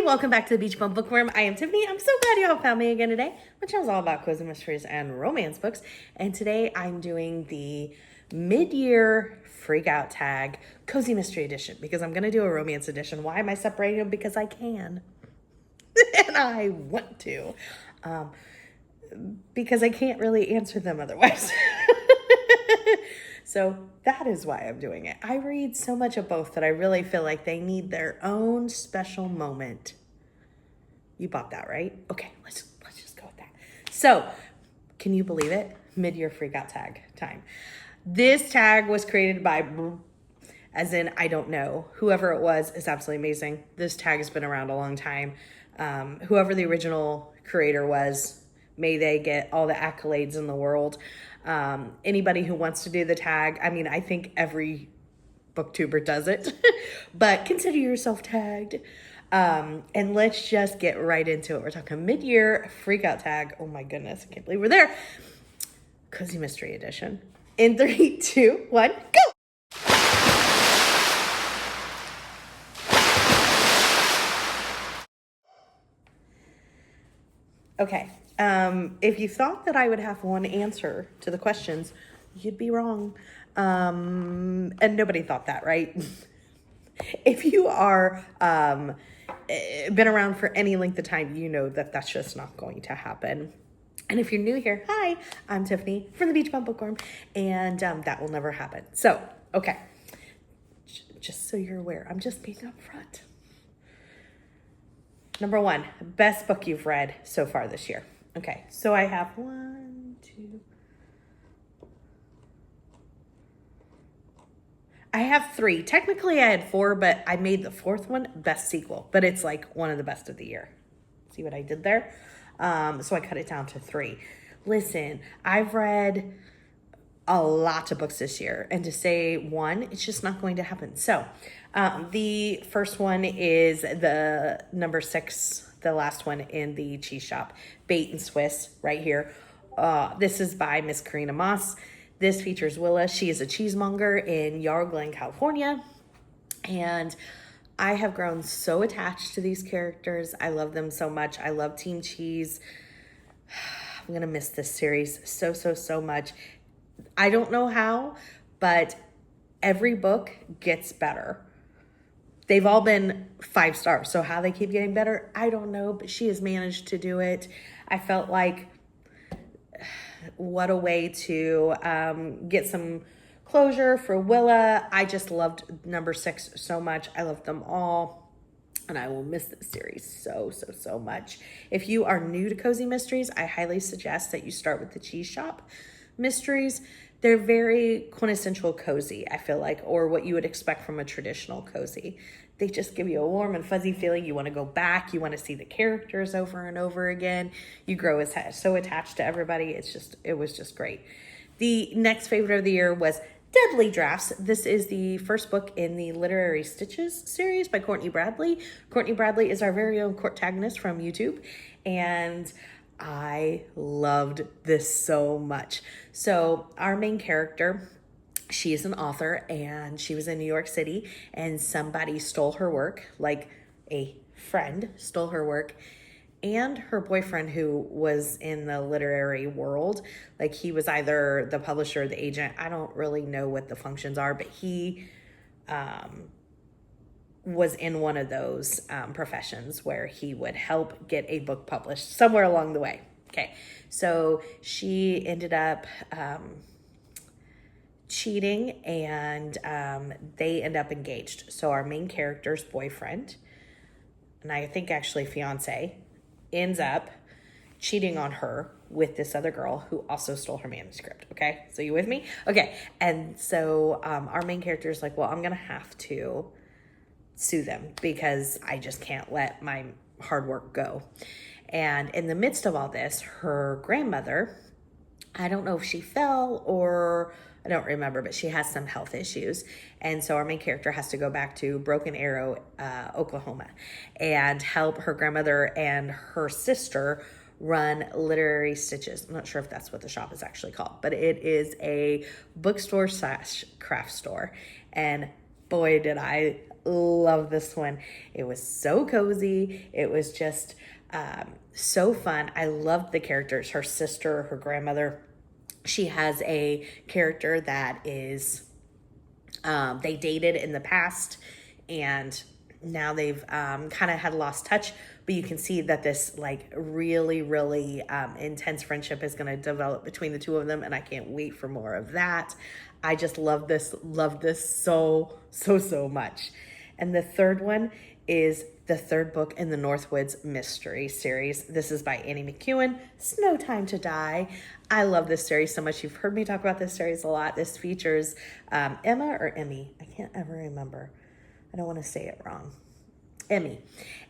welcome back to the Beach Bum Bookworm. I am Tiffany. I'm so glad you all found me again today. My channel is all about cozy mysteries and romance books. And today I'm doing the mid-year freak-out tag cozy mystery edition because I'm going to do a romance edition. Why am I separating them? Because I can. And I want to. Because I can't really answer them otherwise. So that is why I'm doing it. I read so much of both that I really feel like they need their own special moment. You bought that, right? Okay, let's just go with that. So, can you believe it? Mid-year freak-out tag time. This tag was created by, as in, I don't know. Whoever it was is absolutely amazing. This tag has been around a long time. Whoever the original creator was, may they get all the accolades in the world. Anybody who wants to do the tag, I mean, I think every booktuber does it, but consider yourself tagged. And let's just get right into it. We're talking mid-year freak-out tag. Oh my goodness, I can't believe we're there. Cozy Mystery Edition. In 3, 2, 1, go! Okay, if you thought that I would have one answer to the questions, you'd be wrong. And nobody thought that, right? If you are been around for any length of time, you know that that's just not going to happen. And if you're new here, hi, I'm Tiffany from the Beach Bum Bookworm, and that will never happen. So, okay, just so you're aware, I'm just being upfront. Number 1, best book you've read so far this year. Okay, so I have 1, 2. I have 3. Technically, I had 4, but I made the 4th one best sequel. But it's like one of the best of the year. See what I did there? So I cut it down to 3. Listen, I've read a lot of books this year, and to say 1, it's just not going to happen. So the first one is the number 6, the last one in the cheese shop, Bait and Swiss, right here. This is by Miss Karina Moss. This features Willa. She is a cheesemonger in Yarrow Glen, California, and I have grown so attached to these characters. I love them so much. I love Team Cheese. I'm gonna miss this series so much. I don't know how, but every book gets better. They've all been 5 stars, so how they keep getting better, I don't know, but she has managed to do it. I felt like, what a way to get some closure for Willa. I just loved number 6 so much. I loved them all, and I will miss this series so much. If you are new to cozy mysteries, I highly suggest that you start with the cheese shop mysteries. They're very quintessential cozy, I feel like, or what you would expect from a traditional cozy. They just give you a warm and fuzzy feeling. You want to go back. You want to see the characters over and over again. You grow so attached to everybody. It was just great. The next favorite of the year was Deadly Drafts. This is the first book in the Literary Stitches series by Courtney Bradley. Courtney Bradley is our very own courtagonist from YouTube, and I loved this so much. So our main character, she is an author, and she was in New York City, and somebody stole her work, like a friend stole her work, and her boyfriend, who was in the literary world, like he was either the publisher or the agent. I don't really know what the functions are, but he was in one of those professions where he would help get a book published somewhere along the way. Okay, so she ended up cheating, and they end up engaged. So our main character's boyfriend, and I think actually fiance, ends up cheating on her with this other girl who also stole her manuscript. Okay, so you with me? Okay, and so our main character is like, well, I'm gonna have to sue them because I just can't let my hard work go. And in the midst of all this, her grandmother, I don't know if she fell or I don't remember, but she has some health issues. And so our main character has to go back to Broken Arrow, Oklahoma, and help her grandmother and her sister run Literary Stitches. I'm not sure if that's what the shop is actually called, but it is a bookstore / craft store. And boy, did I love this one. It was so cozy. It was just so fun. I loved the characters. Her sister, her grandmother. She has a character that is, they dated in the past, and now they've kind of had lost touch, but you can see that this like really, really intense friendship is going to develop between the two of them, and I can't wait for more of that. I just love this so much. And the third one is the third book in the Northwoods mystery series. This is by Annie McEwen. It's No Time to Die. I love this series so much. You've heard me talk about this series a lot. This features Emma or Emmy. I can't ever remember. I don't want to say it wrong. Emmy.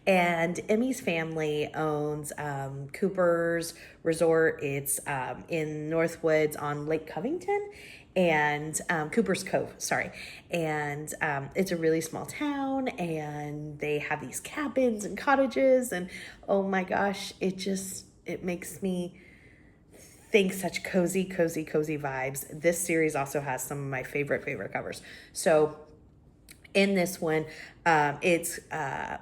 And Emmy's family owns Cooper's Resort. It's in Northwoods on Lake Covington, and Cooper's Cove, sorry. And it's a really small town, and they have these cabins and cottages, and oh my gosh, it makes me think such cozy vibes. This series also has some of my favorite covers. So in this one, it's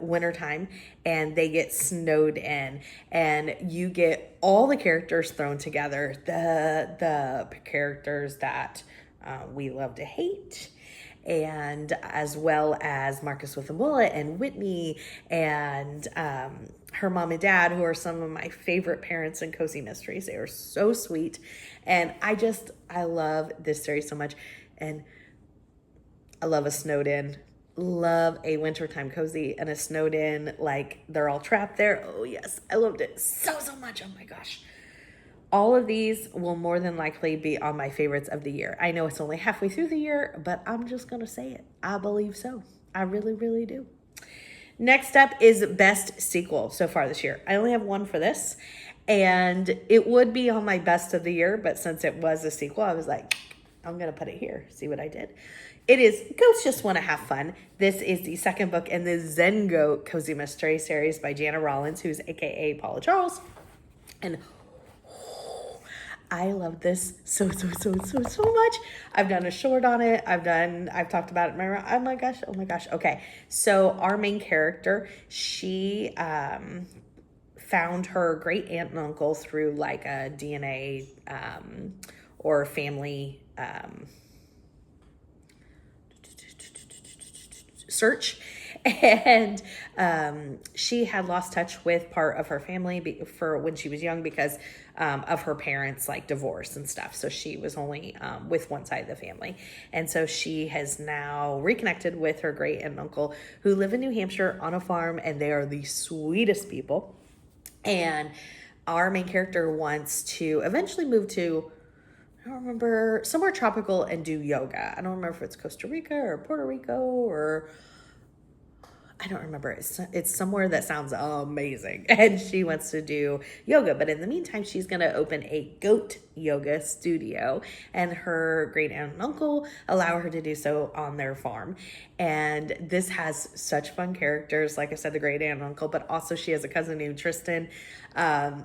wintertime, and they get snowed in, and you get all the characters thrown together. The characters that we love to hate, and as well as Marcus with a Mullet and Whitney and her mom and dad, who are some of my favorite parents in cozy mysteries. They are so sweet, and I love this series so much. And I love a snowed in, love a wintertime cozy and a snowed in, like they're all trapped there. Oh yes, I loved it so much. Oh my gosh. All of these will more than likely be on my favorites of the year. I know it's only halfway through the year, but I'm just going to say it. I believe so. I really do. Next up is best sequel so far this year. I only have one for this, and it would be on my best of the year, but since it was a sequel, I was like, I'm going to put it here. See what I did? It is Ghosts Just Want to Have Fun. This is the second book in the Zen Goat Cozy Mystery series by Jana Rollins, who's AKA Paula Charles. And I love this so much. I've done a short on it. I've talked about it. Oh my gosh. Okay. So our main character, she found her great aunt and uncle through like a DNA or family search, and she had lost touch with part of her family for when she was young because of her parents like divorce and stuff. So she was only with one side of the family, and so she has now reconnected with her great aunt and uncle who live in New Hampshire on a farm, and they are the sweetest people. And our main character wants to eventually move to, I don't remember, somewhere tropical and do yoga. I don't remember if it's Costa Rica or Puerto Rico, or I don't remember. It's somewhere that sounds amazing. And she wants to do yoga. But in the meantime, she's going to open a goat yoga studio. And her great aunt and uncle allow her to do so on their farm. And this has such fun characters. Like I said, the great aunt and uncle. But also she has a cousin named Tristan.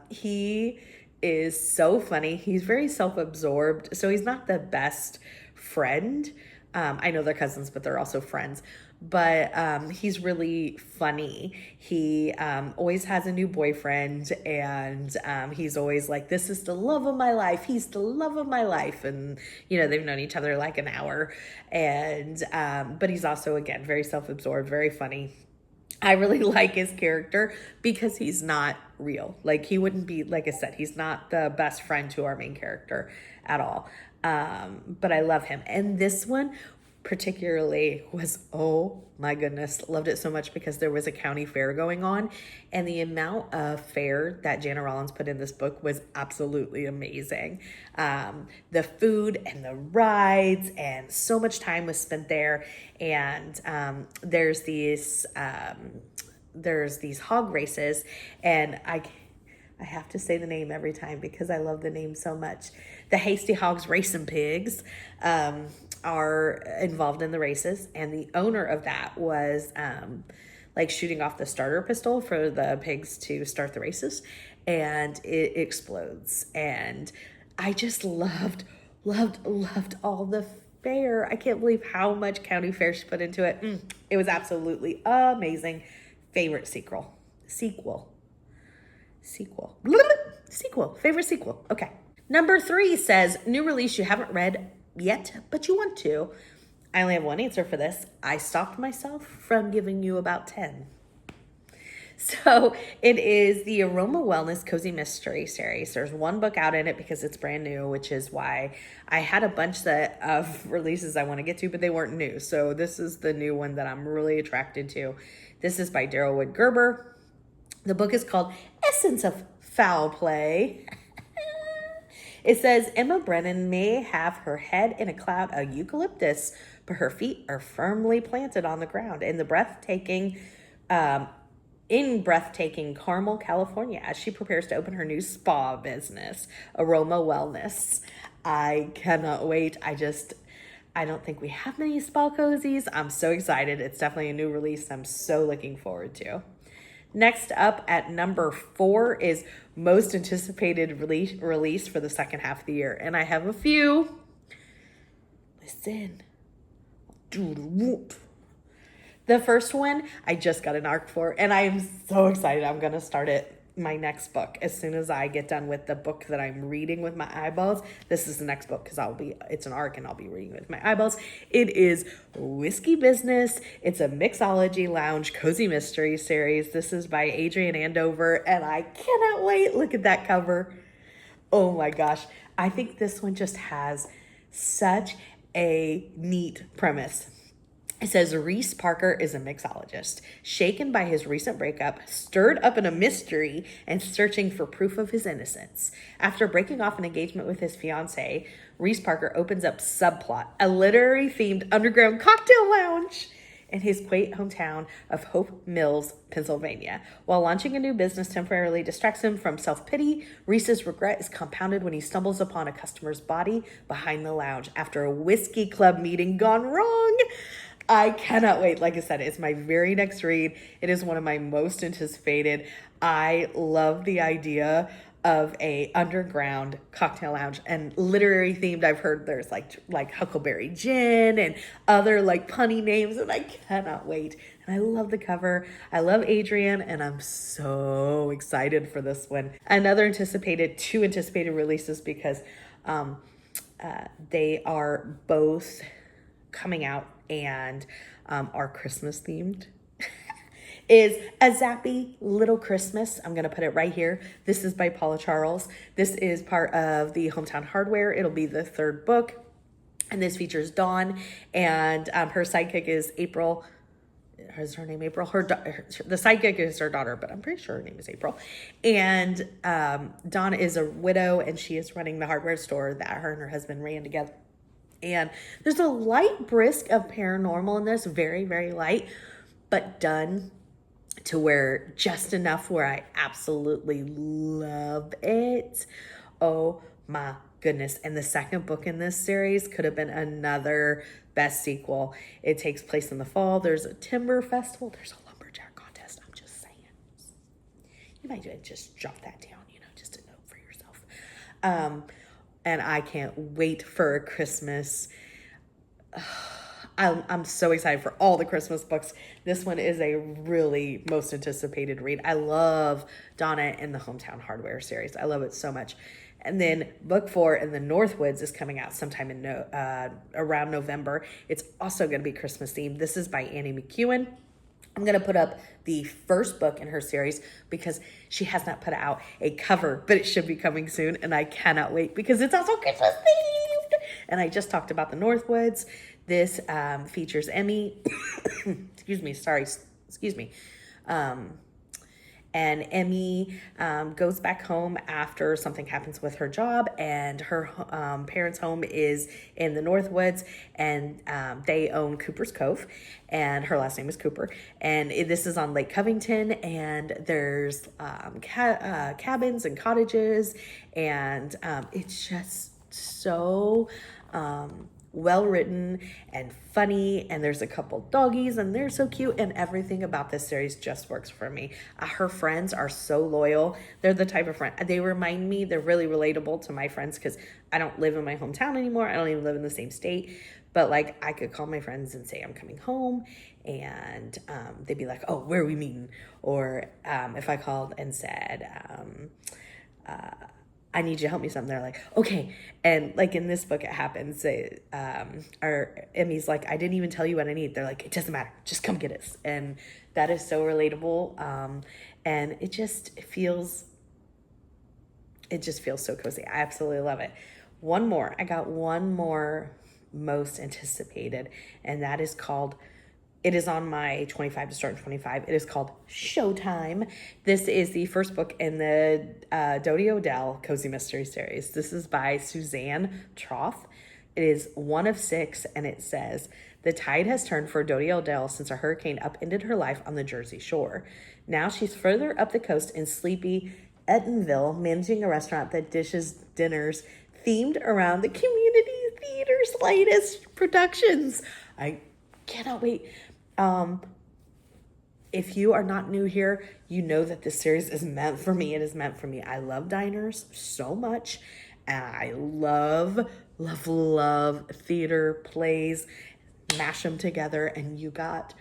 He is so funny. He's very self-absorbed. So he's not the best friend. I know they're cousins, but they're also friends. But he's really funny. He always has a new boyfriend, and he's always like, this is the love of my life. He's the love of my life. And, you know, they've known each other like an hour. And but he's also, again, very self-absorbed, very funny. I really like his character because he's not real. Like, he wouldn't be, like I said, he's not the best friend to our main character at all. But I love him. And this one particularly was, oh my goodness, loved it so much because there was a county fair going on, and the amount of fare that Jana Rollins put in this book was absolutely amazing. The food and the rides, and so much time was spent there. And there's these hog races, and I have to say the name every time because I love the name so much. The Hasty Hogs Racing Pigs are involved in the races, and the owner of that was like shooting off the starter pistol for the pigs to start the races, and it explodes. And I just loved all the fair. I can't believe how much county fair she put into it. It was absolutely amazing. Favorite sequel. Sequel. Favorite sequel. Okay. Number 3 says, new release you haven't read yet, but you want to. I only have one answer for this. I stopped myself from giving you about 10. So it is the Aroma Wellness Cozy Mystery series. There's one book out in it because it's brand new, which is why I had a bunch of releases I want to get to, but they weren't new. So this is the new one that I'm really attracted to. This is by Daryl Wood Gerber. The book is called Essence of Foul Play. It says Emma Brennan may have her head in a cloud of eucalyptus, but her feet are firmly planted on the ground in breathtaking Carmel, California, as she prepares to open her new spa business, Aroma Wellness. I cannot wait. I don't think we have many spa cozies. I'm so excited. It's definitely a new release I'm so looking forward to. Next up at number 4 is most anticipated release for the second half of the year. And I have a few. Listen. The first one, I just got an ARC for, and I am so excited. I'm going to start my next book as soon as I get done with the book that I'm reading with my eyeballs. This is the next book because it's an ARC and I'll be reading with my eyeballs. It is Whiskey Business. It's a mixology lounge cozy mystery series. This is by Adrienne Andover, and I cannot wait. Look at that cover. Oh my gosh. I think this one just has such a neat premise. It says Reese Parker is a mixologist, shaken by his recent breakup, stirred up in a mystery, and searching for proof of his innocence. After breaking off an engagement with his fiancée, Reese Parker opens up Subplot, a literary-themed underground cocktail lounge in his quaint hometown of Hope Mills, Pennsylvania. While launching a new business temporarily distracts him from self-pity, Reese's regret is compounded when he stumbles upon a customer's body behind the lounge after a whiskey club meeting gone wrong. I cannot wait. Like I said, it's my very next read. It is one of my most anticipated. I love the idea of a underground cocktail lounge and literary themed. I've heard there's like Huckleberry Gin and other like punny names, and I cannot wait. And I love the cover. I love Adrienne, and I'm so excited for this one. Two anticipated releases because they are both coming out and are Christmas themed, is A Zappy Little Christmas. I'm going to put it right here. This is by Paula Charles. This is part of the Hometown Hardware. It'll be the 3rd book. And this features Dawn, and her sidekick is April. Is her name April? The sidekick is her daughter, but I'm pretty sure her name is April. And Dawn is a widow, and she is running the hardware store that her and her husband ran together. And there's a light brisk of paranormal in this, very, very light, but done to where just enough where I absolutely love it. Oh my goodness. And the second book in this series could have been another best sequel. It takes place in the fall. There's a timber festival. There's a lumberjack contest. I'm just saying. You might just jot that down, just a note for yourself. And I can't wait for Christmas. I'm so excited for all the Christmas books. This one is a really most anticipated read. I love Donna and the Hometown Hardware series. I love it so much. And then book 4 in the Northwoods is coming out sometime in around November. It's also going to be Christmas themed. This is by Annie McEwen. I'm going to put up the first book in her series because she has not put out a cover, but it should be coming soon. And I cannot wait because it's also Christmas themed. And I just talked about the Northwoods. This features Emmy. Excuse me. And Emmy goes back home after something happens with her job, and her parents' home is in the Northwoods, and they own Cooper's Cove, and her last name is Cooper. And this is on Lake Covington, and there's cabins and cottages, and it's just so well written and funny, and there's a couple doggies and they're so cute, and everything about this series just works for me. Her friends are so loyal. They're the type of friend, they remind me, they're really relatable to my friends because I don't live in my hometown anymore. I don't even live in the same state, But like I could call my friends and say I'm coming home, and they'd be like, oh, where are we meeting? Or if I called and said, I need you to help me something, they're like, okay. And like in this book, it happens. Our Emmy's like, I didn't even tell you what I need. They're like, it doesn't matter. Just come get us. And that is so relatable. And it just feels so cozy. I absolutely love it. I got one more most anticipated, and that is called, it is on my 25 to start in 25. It is called Showtime. This is the first book in the Dodie Odell Cozy Mystery Series. This is by Suzanne Troth. It is 1 of 6, and it says, the tide has turned for Dodie Odell since a hurricane upended her life on the Jersey Shore. Now she's further up the coast in sleepy Eatonville, managing a restaurant that dishes dinners themed around the community theater's latest productions. I cannot wait. If you are not new here, you know that this series is meant for me. It is meant for me. I love diners so much. And I love theater plays. Mash them together, and you got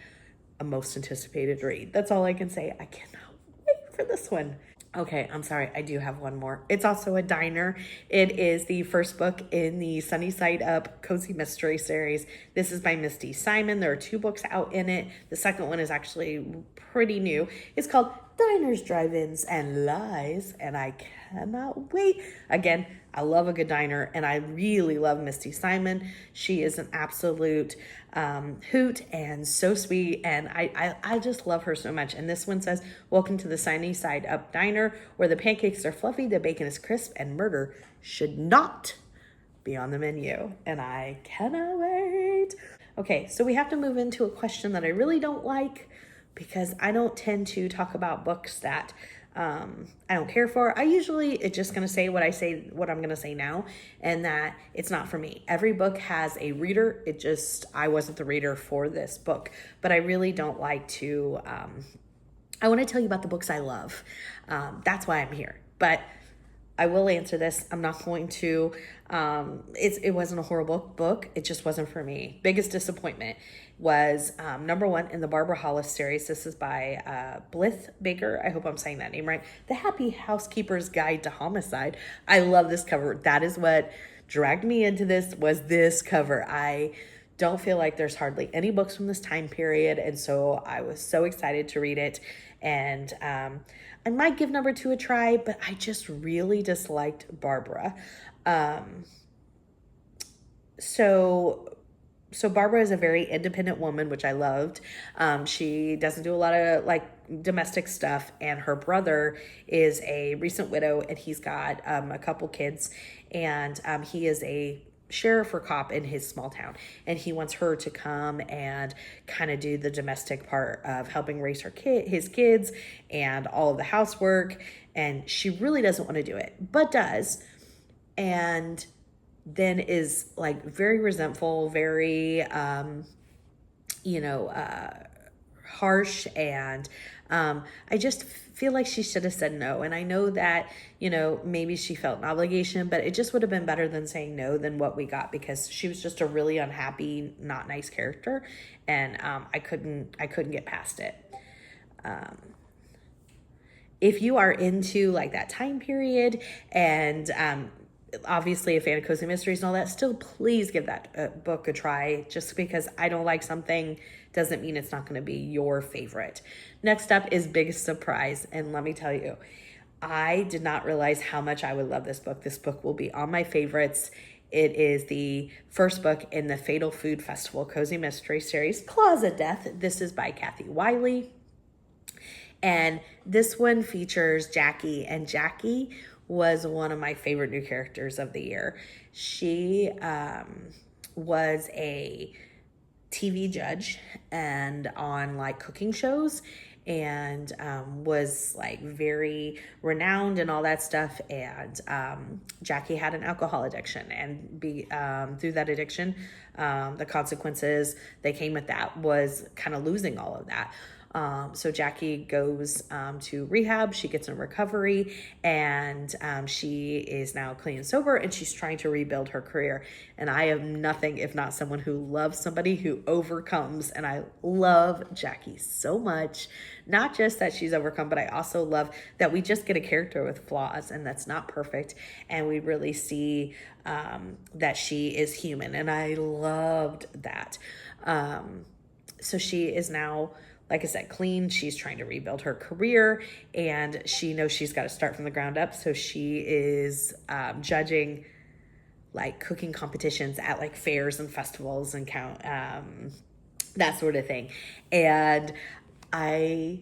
a most anticipated read. That's all I can say. I cannot wait for this one. Okay, I'm sorry. I do have one more. It's also a diner. It is the first book in the Sunny Side Up Cozy Mystery Series. This is by Misty Simon. There are 2 books out in it. The second one is actually pretty new. It's called Diners, Drive-Ins, and Lies, and I cannot wait. Again, I love a good diner, and I really love Misty Simon. She is an absolute hoot and so sweet, and I just love her so much. And this one says, welcome to the Sunny Side Up Diner, where the pancakes are fluffy, the bacon is crisp, and murder should not be on the menu. And I cannot wait. Okay, so we have to move into a question that I really don't like, because I don't tend to talk about books that I don't care for. I usually, it's just going to say what I'm going to say now, and that it's not for me. Every book has a reader. I wasn't the reader for this book, but I really don't like to, I want to tell you about the books I love. That's why I'm here. But I will answer this. I'm not going to, it wasn't a horrible book. It just wasn't for me. Biggest disappointment was number 1 in the Barbara Hollis series. This is by Blythe Baker. I hope I'm saying that name right. The Happy Housekeeper's Guide to Homicide. I love this cover. That is what dragged me into this, was this cover. I don't feel like there's hardly any books from this time period, and so I was so excited to read it. And I might give number 2 a try, but I just really disliked Barbara. So Barbara is a very independent woman, which I loved. She doesn't do a lot of like domestic stuff, and her brother is a recent widow, and he's got a couple kids, and he is a sheriff or cop in his small town, and he wants her to come and kind of do the domestic part of helping raise his kids and all of the housework, and she really doesn't want to do it, but does, and then is like very resentful, very harsh, and I just feel like she should have said no. And I know that, maybe she felt an obligation, but it just would have been better than saying no than what we got, because she was just a really unhappy, not nice character, and I couldn't get past it. If you are into like that time period, and obviously a fan of cozy mysteries and all that, still please give that book a try. Just because I don't like something doesn't mean it's not going to be your favorite. Next up is Biggest Surprise, and let me tell you, I did not realize how much I would love this book. This book will be on my favorites. It is the first book in the Fatal Food Festival Cozy Mystery Series, Claws of Death. This is by Kathy Wiley, and this one features Jackie, and Jackie was one of my favorite new characters of the year. She was a TV judge and on like cooking shows, and was like very renowned and all that stuff. And Jackie had an alcohol addiction, and through that addiction, the consequences that came with that was kind of losing all of that. So Jackie goes to rehab. She gets in recovery, and she is now clean and sober, and she's trying to rebuild her career. And I am nothing if not someone who loves somebody who overcomes. And I love Jackie so much. Not just that she's overcome, but I also love that we just get a character with flaws, and that's not perfect. And we really see that she is human. And I loved that. So she is now, like I said, clean. She's trying to rebuild her career, and she knows she's got to start from the ground up. So she is judging like cooking competitions at like fairs and festivals and that sort of thing. And I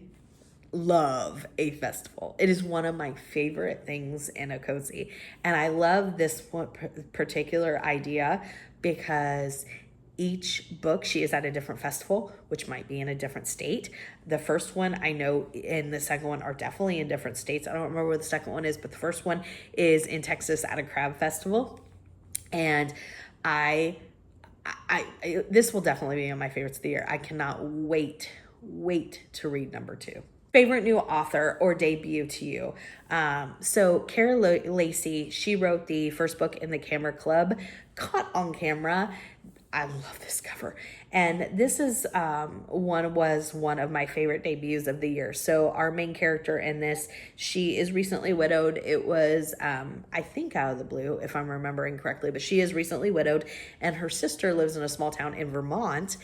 love a festival. It is one of my favorite things in a cozy. And I love this one particular idea because each book, she is at a different festival, which might be in a different state. The first one I know and the second one are definitely in different states. I don't remember where the second one is, but the first one is in Texas at a crab festival. And I this will definitely be on my favorites of the year. I cannot wait to read number 2. Favorite new author or debut to you? So Kara Lacey, she wrote the first book in the Camera Club, Caught on Camera. I love this cover. And this is one of my favorite debuts of the year. So our main character in this, she is recently widowed. It was, I think out of the blue, if I'm remembering correctly, but she is recently widowed, and her sister lives in a small town in Vermont.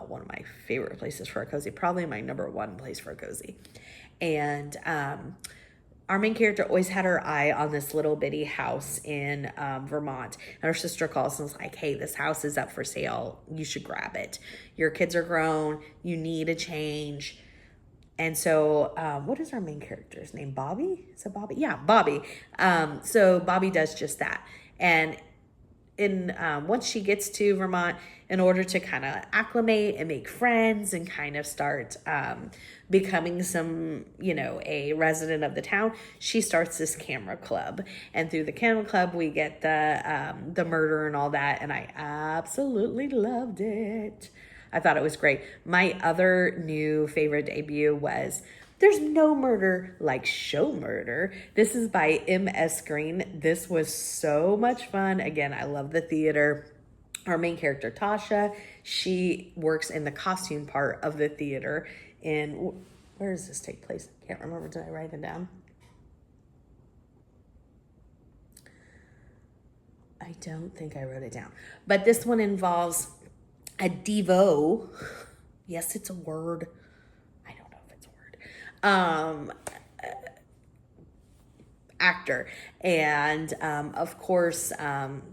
One of my favorite places for a cozy, probably my number 1 place for a cozy. And our main character always had her eye on this little bitty house in Vermont. And her sister calls and was like, hey, this house is up for sale. You should grab it. Your kids are grown. You need a change. And so what is our main character's name? Bobby? Is it Bobby? Yeah, Bobby. So Bobby does just that. And once she gets to Vermont, in order to kind of acclimate and make friends and kind of start becoming a resident of the town, she starts this camera club. And through the camera club, we get the murder and all that. And I absolutely loved it. I thought it was great. My other new favorite debut was There's No Murder Like Show Murder. This is by M.S. Green. This was so much fun. Again, I love the theater. Our main character, Tasha, she works in the costume part of the theater. Where does this take place? I can't remember. Did I write it down? I don't think I wrote it down. But this one involves a Devo. Yes, it's a word. I don't know if it's a word. Actor. And of course,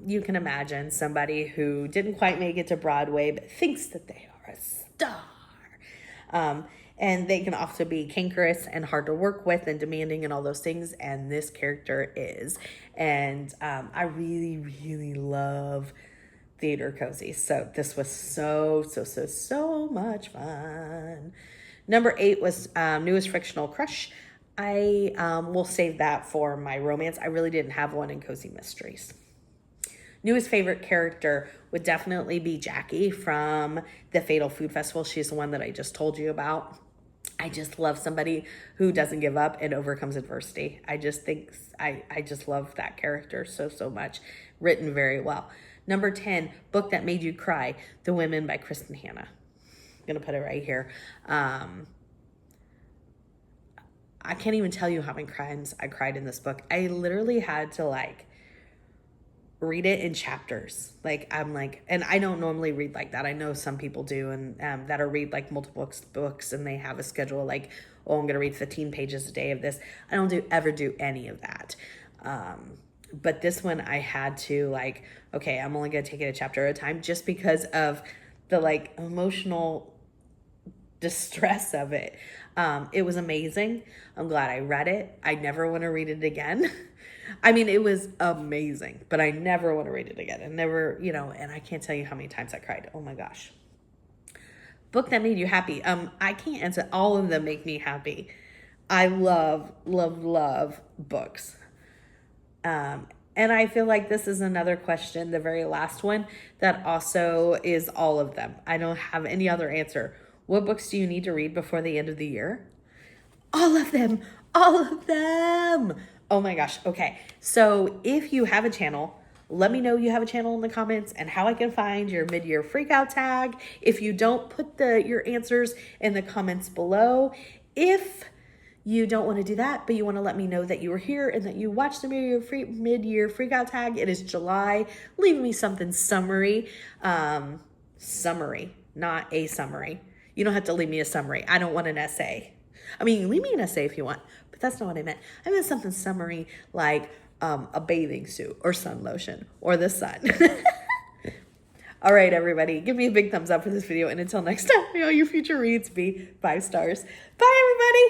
you can imagine somebody who didn't quite make it to Broadway but thinks that they are a star. And they can also be cankerous and hard to work with and demanding and all those things. And this character is. And I really, really love theater cozy. So this was so much fun. Number 8 was Newest Fictional Crush. I will save that for my romance. I really didn't have one in Cozy Mysteries. Newest favorite character would definitely be Jackie from the Fatal Food Festival. She's the one that I just told you about. I just love somebody who doesn't give up and overcomes adversity. I just think, I just love that character so much. Written very well. Number 10, book that made you cry, The Women by Kristen Hanna. I'm going to put it right here. I can't even tell you how many times I cried in this book. I literally had to read it in chapters. And I don't normally read like that. I know some people do, and that are read multiple books, and they have a schedule I'm going to read 15 pages a day of this. I don't ever do any of that. But this one I had to okay, I'm only going to take it a chapter at a time just because of the emotional distress of it. It was amazing. I'm glad I read it. I never want to read it again. I mean, it was amazing, but I never want to read it again. And never, and I can't tell you how many times I cried. Oh my gosh. Book that made you happy. I can't answer. All of them make me happy. I love books. And I feel like this is another question, the very last one, that also is all of them. I don't have any other answer. What books do you need to read before the end of the year? All of them. All of them. Oh my gosh. Okay. So if you have a channel, let me know you have a channel in the comments and how I can find your mid-year freakout tag. If you don't, put your answers in the comments below. If you don't want to do that, but you want to let me know that you were here and that you watched the mid-year freakout tag, it is July. Leave me something summary. Summary, not a summary. You don't have to leave me a summary. I don't want an essay. I mean, leave me an essay if you want, but that's not what I meant. I meant something summary like a bathing suit or sun lotion or the sun. All right, everybody, give me a big thumbs up for this video. And until next time, may all your future reads be 5 stars. Bye, everybody.